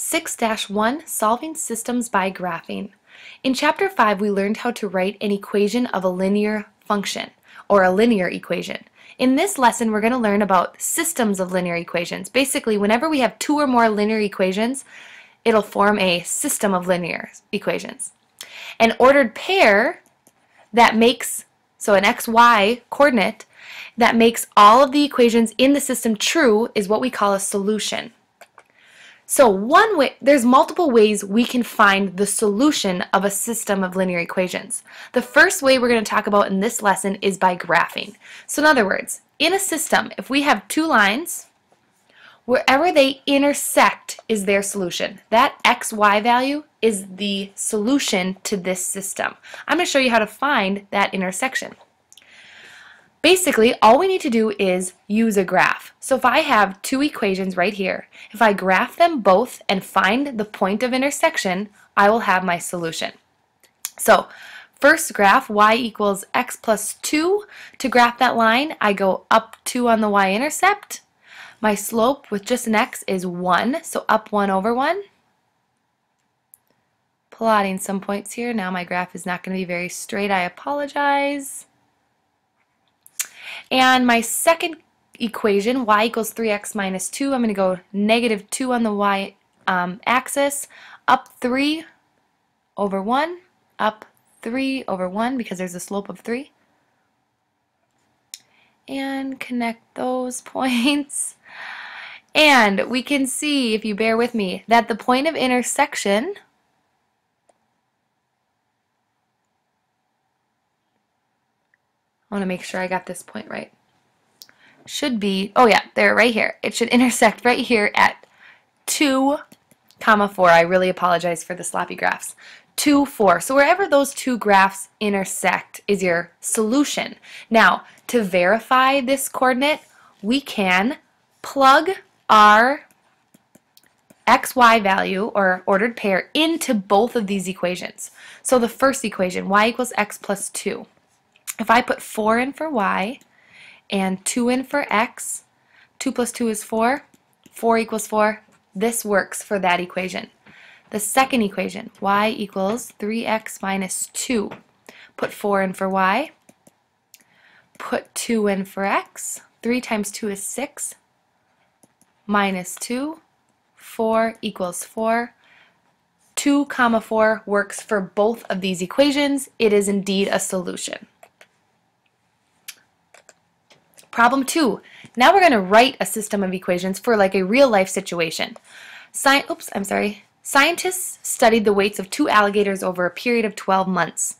6-1 Solving Systems by Graphing. In Chapter 5 we learned how to write an equation of a linear function, or a linear equation. In this lesson we're going to learn about systems of linear equations. Basically, whenever we have two or more linear equations, it'll form a system of linear equations. An ordered pair that makes, so an xy coordinate, that makes all of the equations in the system true is what we call a solution. So one way, there's multiple ways we can find the solution of a system of linear equations. The first way we're going to talk about in this lesson is by graphing. So in other words, in a system, if we have two lines, wherever they intersect is their solution. That xy value is the solution to this system. I'm going to show you how to find that intersection. Basically, all we need to do is use a graph. So if I have two equations right here, if I graph them both and find the point of intersection, I will have my solution. So first graph, y equals x plus 2. To graph that line, I go up 2 on the y-intercept. My slope with just an x is 1, so up 1 over 1. Plotting some points here. Now my graph is not going to be very straight. I apologize. And my second equation, y equals 3x minus 2, I'm going to go negative 2 on the y axis, up 3 over 1, up 3 over 1 because there's a slope of 3. And connect those points. And we can see, if you bear with me, that the point of intersection I want to make sure I got this point right. Should be, oh yeah, there, right here. It should intersect right here at 2, 4. I really apologize for the sloppy graphs. 2, 4. So wherever those two graphs intersect is your solution. Now, to verify this coordinate, we can plug our xy value, or ordered pair, into both of these equations. So the first equation, y equals x plus 2. If I put 4 in for y and 2 in for x, 2 plus 2 is 4, 4 equals 4, this works for that equation. The second equation, y equals 3x minus 2. Put 4 in for y, put 2 in for x, 3 times 2 is 6, minus 2, 4 equals 4. 2, 4 works for both of these equations. It is indeed a solution. Problem 2. Now we're going to write a system of equations for like a real-life situation. Scientists studied the weights of 2 alligators over a period of 12 months.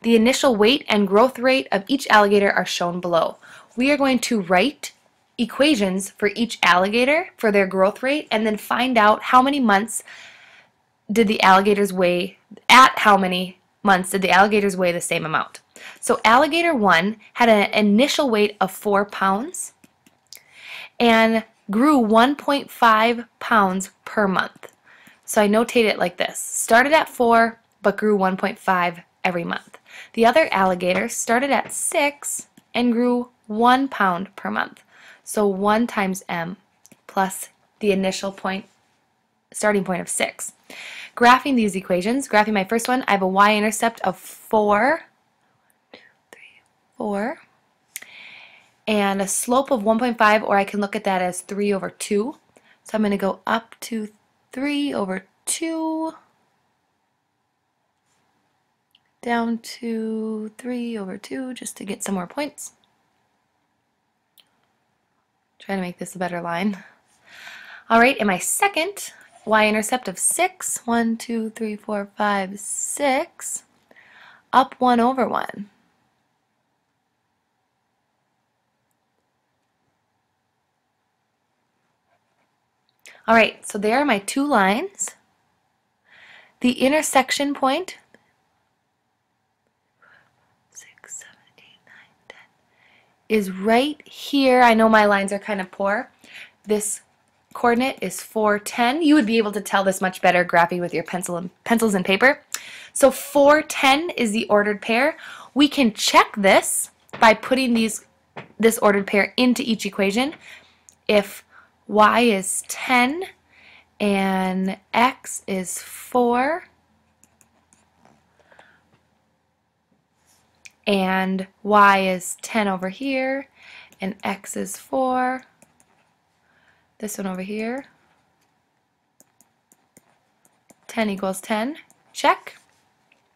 The initial weight and growth rate of each alligator are shown below. We are going to write equations for each alligator for their growth rate and then find out how many months did the alligators weigh, at how many months did the alligators weigh the same amount. So alligator 1 had an initial weight of 4 pounds and grew 1.5 pounds per month. So I notate it like this. Started at 4 but grew 1.5 every month. The other alligator started at 6 and grew 1 pound per month. So 1 times m plus the initial starting point of 6. Graphing these equations, graphing my first one, I have a y-intercept of 4, and a slope of 1.5, or I can look at that as 3 over 2. So I'm going to go up to 3 over 2, down to 3 over 2, just to get some more points. Try to make this a better line. Alright, and my second y-intercept of 6, 1, 2, 3, 4, 5, 6, up 1 over 1. Alright, so there are my two lines. The intersection point, 6, 7, 8, 9, 10, is right here. I know my lines are kind of poor. This coordinate is 4, 10. You would be able to tell this much better graphing with your pencils and paper. So 4, 10 is the ordered pair. We can check this by putting this ordered pair into each equation. If y is 10 and x is 4, and y is 10 over here, and x is 4, this one over here, 10 equals 10, check.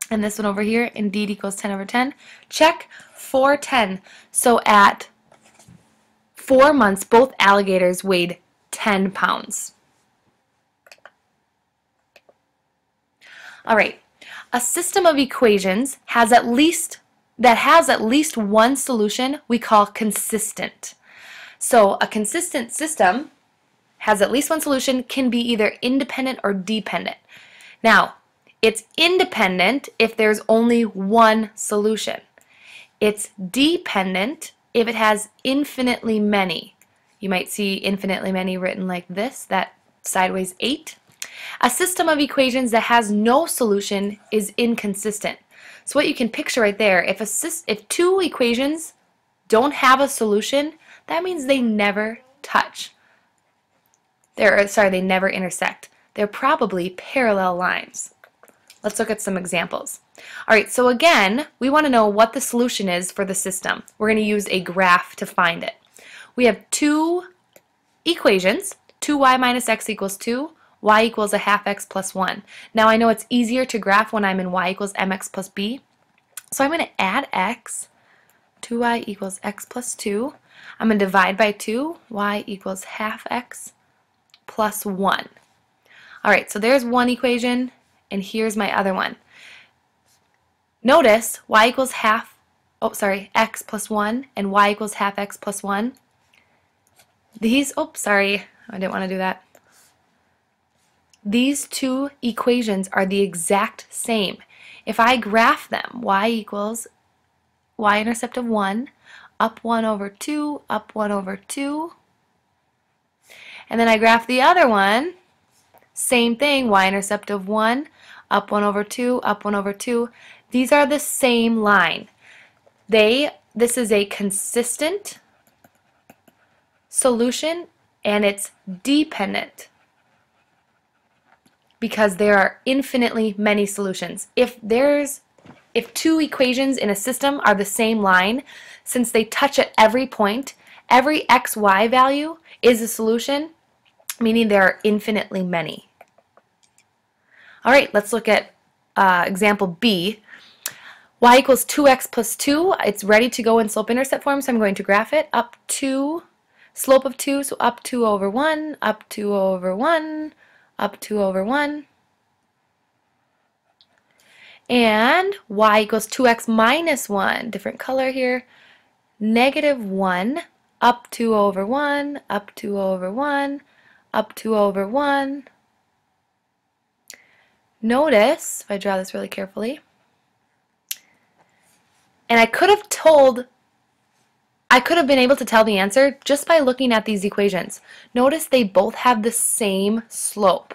And this one over here, indeed equals 10 over 10, check. 410. So at 4 months, both alligators weighed 10 pounds. All right, a system of equations that has at least one solution we call consistent. So a consistent system has at least one solution, can be either independent or dependent. Now, it's independent if there's only one solution. It's dependent if it has infinitely many. You might see infinitely many written like this, that sideways 8. A system of equations that has no solution is inconsistent. So what you can picture right there, if two equations don't have a solution, that means they never touch. They never intersect. They're probably parallel lines. Let's look at some examples. All right, so again, we want to know what the solution is for the system. We're going to use a graph to find it. We have two equations, 2y minus x equals 2, y equals a half x plus 1. Now I know it's easier to graph when I'm in y equals mx plus b. So I'm going to add x, 2y equals x plus 2. I'm going to divide by 2, y equals half x plus 1. All right, so there's one equation, and here's my other one. Notice y equals x plus 1 and y equals half x plus 1. I didn't want to do that. These two equations are the exact same. If I graph them, y equals y-intercept of 1, up 1 over 2, up 1 over 2. And then I graph the other one, same thing, y-intercept of 1, up 1 over 2, up 1 over 2. These are the same line. This is a consistent solution, and it's dependent because there are infinitely many solutions. If two equations in a system are the same line, since they touch at every point, every xy value is a solution, meaning there are infinitely many. All right, let's look at example B. Y equals 2x plus 2. It's ready to go in slope-intercept form, so I'm going to graph it. Up 2, slope of 2, so up 2 over 1, up 2 over 1, up 2 over 1. And y equals 2x minus 1, different color here, negative 1, up 2 over 1, up 2 over 1, up 2 over 1. Notice, if I draw this really carefully, and I could have been able to tell the answer just by looking at these equations. Notice they both have the same slope.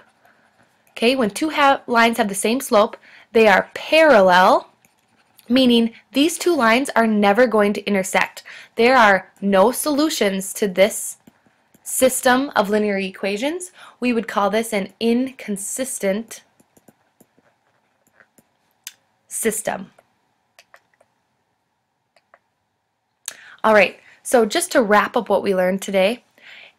Okay, when two lines have the same slope, they are parallel, meaning these two lines are never going to intersect. There are no solutions to this system of linear equations. We would call this an inconsistent system. All right, so just to wrap up what we learned today,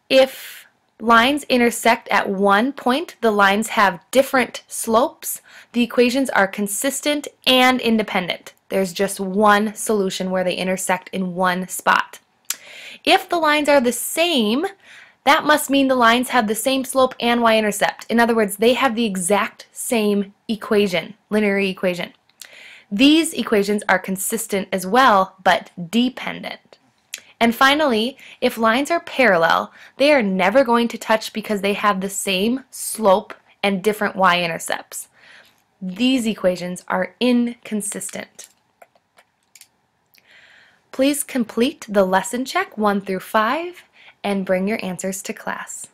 if lines intersect at one point, the lines have different slopes, the equations are consistent and independent. There's just one solution where they intersect in one spot. If the lines are the same, that must mean the lines have the same slope and y-intercept. In other words, they have the exact same equation, linear equation. These equations are consistent as well, but dependent. And finally, if lines are parallel, they are never going to touch because they have the same slope and different y-intercepts. These equations are inconsistent. Please complete the lesson check 1 through 5 and bring your answers to class.